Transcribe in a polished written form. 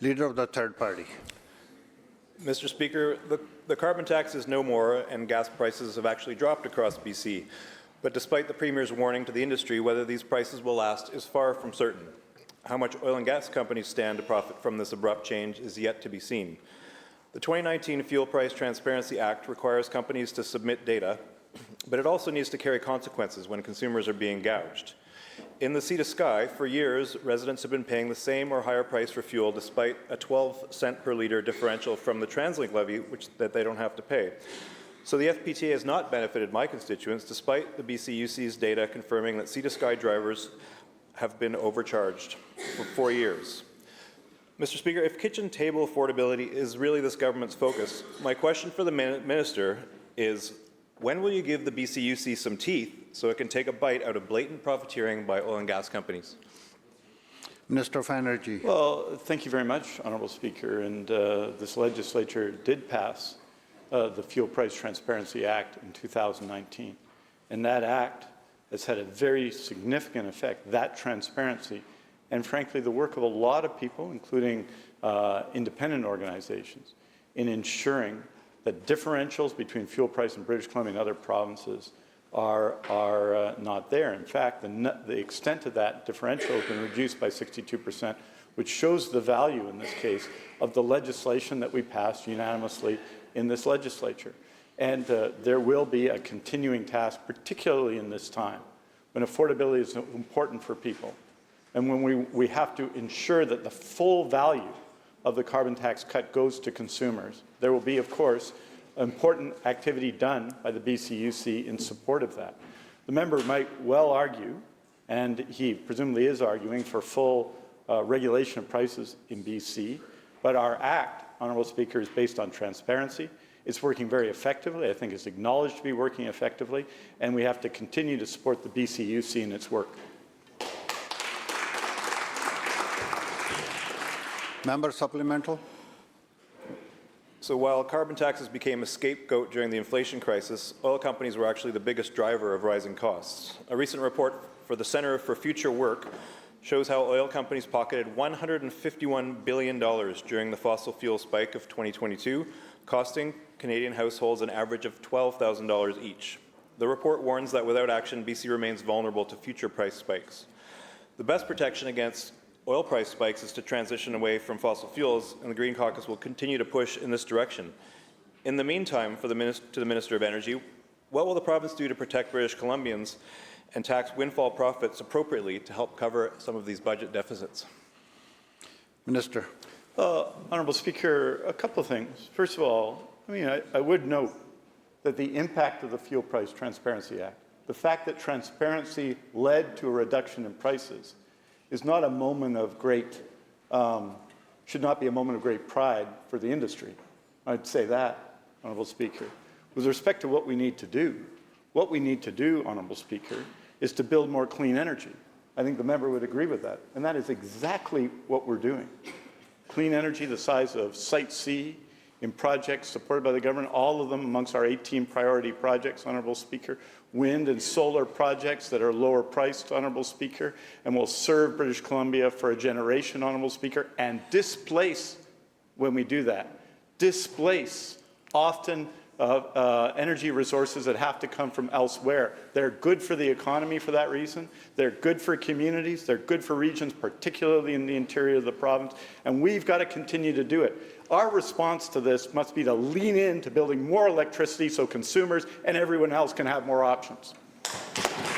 Leader of the third party. Mr. Speaker, the carbon tax is no more, and gas prices have actually dropped across BC. But despite the Premier's warning to the industry, whether these prices will last is far from certain. How much oil and gas companies stand to profit from this abrupt change is yet to be seen. The 2019 Fuel Price Transparency Act requires companies to submit data, but it also needs to carry consequences when consumers are being gouged. In the Sea to Sky, for years, residents have been paying the same or higher price for fuel despite a 12-cent per litre differential from the Translink levy, that they don't have to pay. So the FPTA has not benefited my constituents, despite the BCUC's data confirming that Sea to Sky drivers have been overcharged for 4 years. Mr. Speaker, if kitchen table affordability is really this government's focus, my question for the minister is, when will you give the BCUC some teeth so it can take a bite out of blatant profiteering by oil and gas companies? Minister of Energy. Well, thank you very much, Honourable Speaker. And this legislature did pass the Fuel Price Transparency Act in 2019. And that act has had a very significant effect, that transparency, and frankly the work of a lot of people, including independent organizations, in ensuring that differentials between fuel price in British Columbia and other provinces are not there. In fact, the extent of that differential has been reduced by 62%, which shows the value in this case of the legislation that we passed unanimously in this legislature. And there will be a continuing task, particularly in this time, when affordability is important for people, and when we have to ensure that the full value of the carbon tax cut goes to consumers. There will be, of course, important activity done by the BCUC in support of that. The member might well argue, and he presumably is arguing, for full regulation of prices in BC, but our act, Honourable Speaker, is based on transparency. It's working very effectively. I think it's acknowledged to be working effectively, and we have to continue to support the BCUC in its work. Member supplemental. So while carbon taxes became a scapegoat during the inflation crisis, oil companies were actually the biggest driver of rising costs. A recent report for the Centre for Future Work shows how oil companies pocketed $151 billion during the fossil fuel spike of 2022, costing Canadian households an average of $12,000 each. The report warns that without action, BC remains vulnerable to future price spikes. The best protection against oil price spikes is to transition away from fossil fuels, and the Green Caucus will continue to push in this direction. In the meantime, to the Minister of Energy, what will the province do to protect British Columbians and tax windfall profits appropriately to help cover some of these budget deficits? Minister. Honourable Speaker, a couple of things. First of all, I would note that the impact of the Fuel Price Transparency Act, the fact that transparency led to a reduction in prices, is not a moment of great, should not be a moment of great pride for the industry. I'd say that, Honourable Speaker. With respect to what we need to do, Honourable Speaker, is to build more clean energy. I think the member would agree with that, and that is exactly what we're doing. Clean energy the size of Site C in projects supported by the government, all of them amongst our 18 priority projects, Honourable Speaker. Wind and solar projects that are lower priced, Honourable Speaker, and will serve British Columbia for a generation, Honourable Speaker, and displace, when we do that, displace often energy resources that have to come from elsewhere. They're good for the economy for that reason. They're good for communities. They're good for regions, particularly in the interior of the province, and we've got to continue to do it. Our response to this must be to lean into building more electricity so consumers and everyone else can have more options.